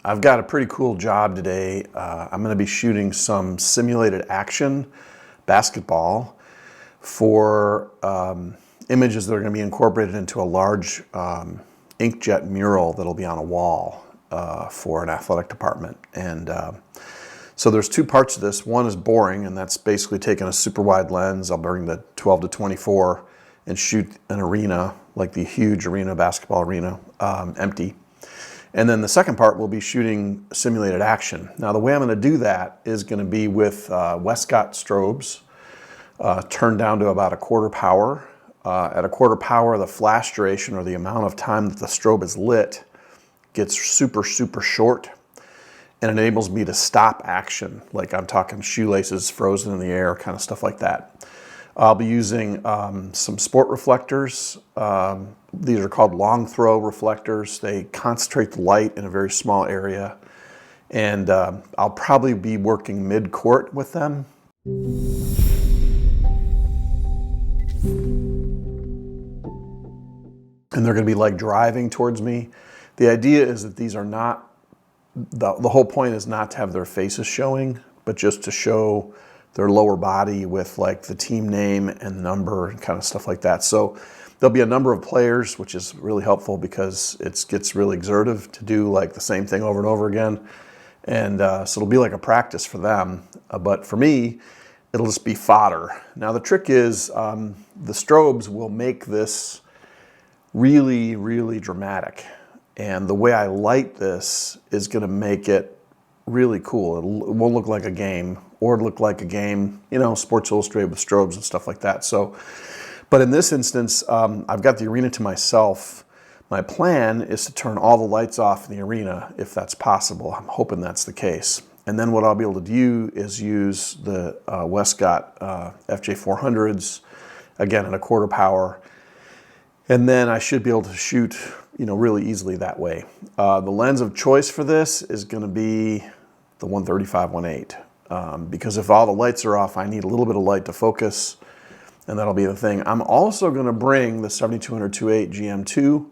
I've got a pretty cool job today. I'm going to be shooting some simulated action basketball for images that are going to be incorporated into a large inkjet mural that'll be on a wall for an athletic department. And so there's two parts of this. One is boring, and that's basically taking a super wide lens. I'll bring the 12 to 24 and shoot an arena, like the huge arena, basketball arena, empty. And then the second part will be shooting simulated action. Now the way I'm going to do that is going to be with Westcott strobes, turned down to about 1/4 power. At 1/4 power, the flash duration, or the amount of time that the strobe is lit, gets super short, and enables me to stop action. Like I'm talking shoelaces frozen in the air, kind of stuff like that. I'll be using some sport reflectors. These are called long throw reflectors. They concentrate the light in a very small area. And I'll probably be working mid-court with them. And they're going to be like driving towards me. The idea is that these are not, the whole point is not to have their faces showing, but just to show their lower body with like the team name and number and kind of stuff like that. So there'll be a number of players, which is really helpful because it gets really exertive to do like the same thing over and over again. And so it'll be like a practice for them. But for me, it'll just be fodder. Now the trick is the strobes will make this really dramatic. And the way I light this is going to make it really cool. It won't look like a game, or look like a game, you know, Sports Illustrated with strobes and stuff like that. So, but in this instance, I've got the arena to myself. My plan is to turn all the lights off in the arena if that's possible. I'm hoping that's the case. And then what I'll be able to do is use the Westcott FJ400's, again at 1/4 power. And then I should be able to shoot, you know, really easily that way. The lens of choice for this is going to be the 135-1.8. Because if all the lights are off, I need a little bit of light to focus, and that'll be the thing. I'm also going to bring the 7200 2.8 GM2,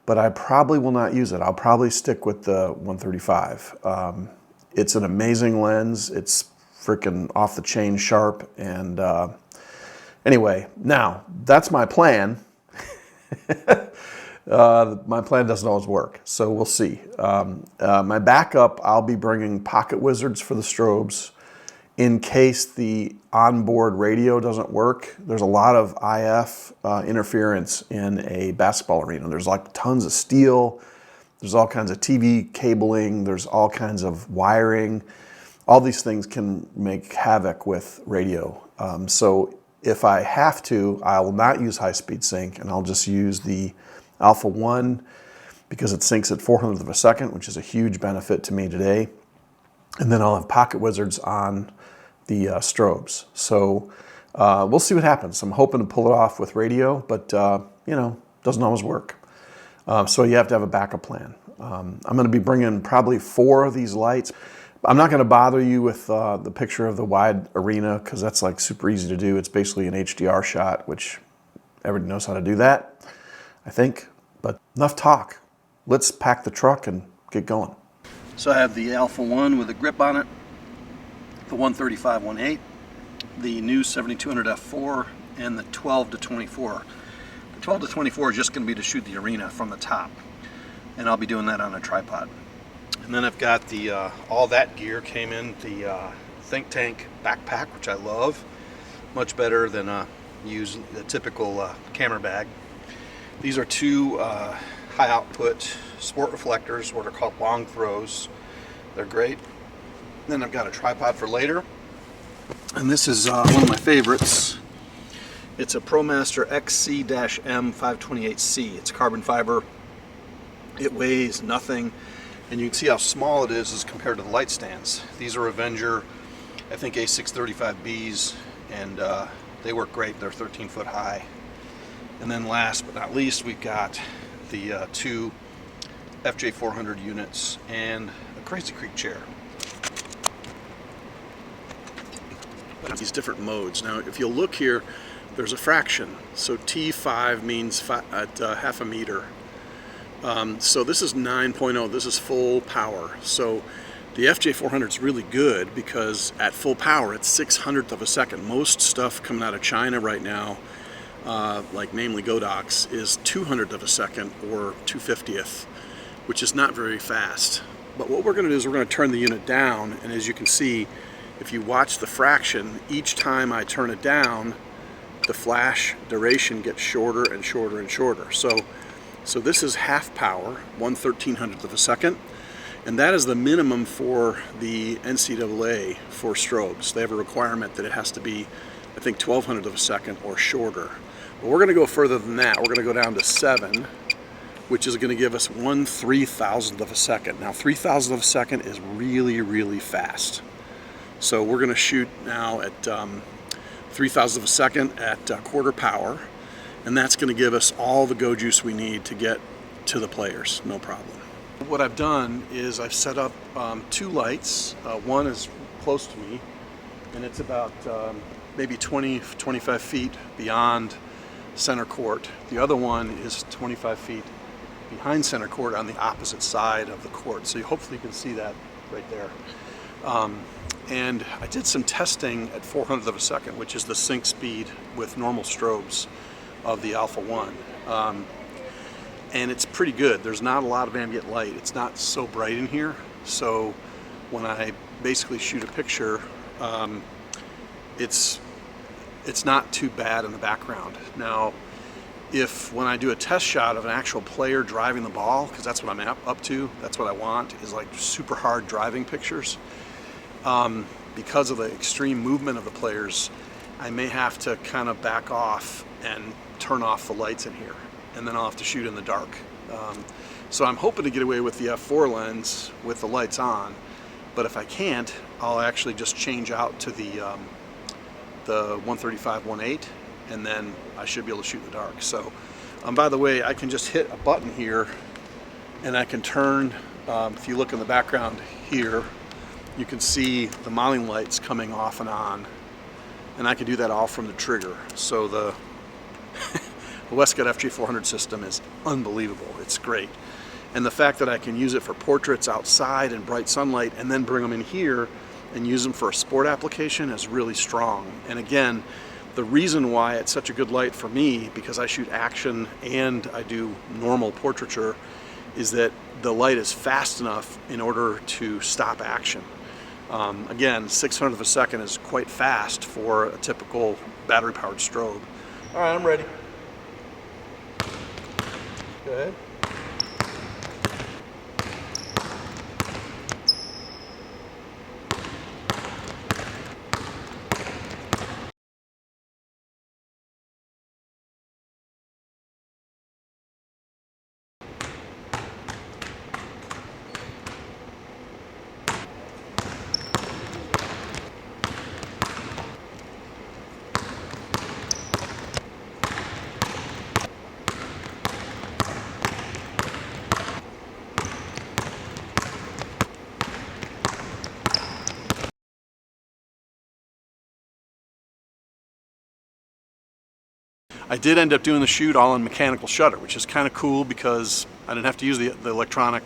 but I probably will not use it. I'll probably stick with the 135. It's an amazing lens. It's freaking off the chain sharp. And anyway, now that's my plan. My plan doesn't always work, so we'll see. My backup, I'll be bringing pocket wizards for the strobes in case the onboard radio doesn't work. There's a lot of IF interference in a basketball arena. There's like tons of steel. There's all kinds of TV cabling. There's all kinds of wiring. All these things can make havoc with radio. So if I have to, I will not use high-speed sync, and I'll just use the Alpha 1 because it syncs at 400th of a second, which is a huge benefit to me today. And then I'll have pocket wizards on the strobes. So we'll see what happens. I'm hoping to pull it off with radio, but you know, doesn't always work. So you have to have a backup plan. I'm going to be bringing probably 4 of these lights. I'm not going to bother you with the picture of the wide arena because that's like super easy to do. It's basically an HDR shot, which everybody knows how to do that, I think. But enough talk. Let's pack the truck and get going. So I have the Alpha 1 with a grip on it, the 135-1.8, the new 7200 f4, and the 12 to 24. The 12 to 24 is just going to be to shoot the arena from the top, and I'll be doing that on a tripod. And then I've got the all that gear came in the Think Tank backpack, which I love, much better than use the typical camera bag. These are 2 high output sport reflectors, what are called long throws. They're great. Then I've got a tripod for later, and this is one of my favorites. It's a ProMaster XC-M 528C. It's carbon fiber. It weighs nothing, and you can see how small it is as compared to the light stands. These are Avenger, I think A635Bs, and they work great. They're 13 foot high. And then last but not least, we've got the 2 FJ400 units and a Crazy Creek chair. These different modes. Now, if you'll look here, there's a fraction. So T5 means at half a meter. So this is 9.0, this is full power. So the FJ400 is really good because at full power it's 600th of a second. Most stuff coming out of China right now, like namely Godox, is 200th of a second or 250th, which is not very fast. But what we're going to do is we're going to turn the unit down, and as you can see, if you watch the fraction, each time I turn it down, the flash duration gets shorter and shorter and shorter. So this is half power, 1/1300th of a second, and that is the minimum for the NCAA for strobes. They have a requirement that it has to be, I think, 1200th of a second or shorter. But we're going to go further than that. We're going to go down to 7, which is going to give us 1/3000th of a second. Now 3000th of a second is really, really fast. So we're going to shoot now at 3000th of a second at quarter power. And that's going to give us all the go juice we need to get to the players, no problem. What I've done is I've set up 2 lights. One is close to me, and it's about maybe 20-25 feet beyond center court. The other one is 25 feet behind center court on the opposite side of the court. So hopefully you can see that right there. And I did some testing at 400th of a second, which is the sync speed with normal strobes of the Alpha 1, and it's pretty good. There's not a lot of ambient light. It's not so bright in here, so when I basically shoot a picture, it's not too bad in the background. Now, when I do a test shot of an actual player driving the ball, because that's what I'm up to, that's what I want, is like super hard driving pictures. Because of the extreme movement of the players, I may have to kind of back off and turn off the lights in here, and then I'll have to shoot in the dark. So I'm hoping to get away with the f4 lens with the lights on, but if I can't, I'll actually just change out to the 135/1.8, and then I should be able to shoot in the dark. So by the way, I can just hit a button here and I can turn, if you look in the background here, you can see the mounting lights coming off and on, and I can do that all from the trigger. So the Westcott FJ400 system is unbelievable. It's great. And the fact that I can use it for portraits outside in bright sunlight and then bring them in here and use them for a sport application is really strong. And again, the reason why it's such a good light for me, because I shoot action and I do normal portraiture, is that the light is fast enough in order to stop action. Again, 600th of a second is quite fast for a typical battery-powered strobe. All right, I'm ready. Go ahead. I did end up doing the shoot all on mechanical shutter, which is kind of cool because I didn't have to use the electronic,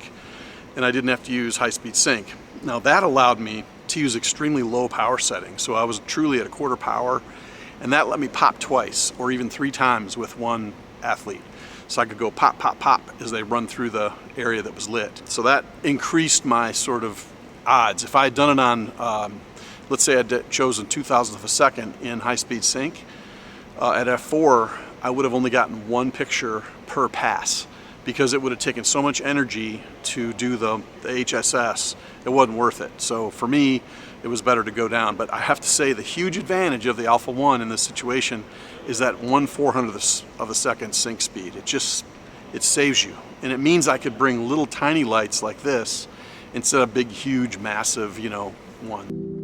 and I didn't have to use high-speed sync. Now that allowed me to use extremely low power settings, so I was truly at a quarter power, and that let me pop twice or even 3 times with one athlete. So I could go pop, pop, pop as they run through the area that was lit. So that increased my sort of odds. If I had done it on, let's say I'd chosen 2,000th of a second in high-speed sync, at f4, I would have only gotten 1 picture per pass because it would have taken so much energy to do the HSS. It wasn't worth it. So for me, it was better to go down. But I have to say the huge advantage of the Alpha 1 in this situation is that 1/400th of a second sync speed. It saves you. And it means I could bring little tiny lights like this instead of big, huge, massive, one.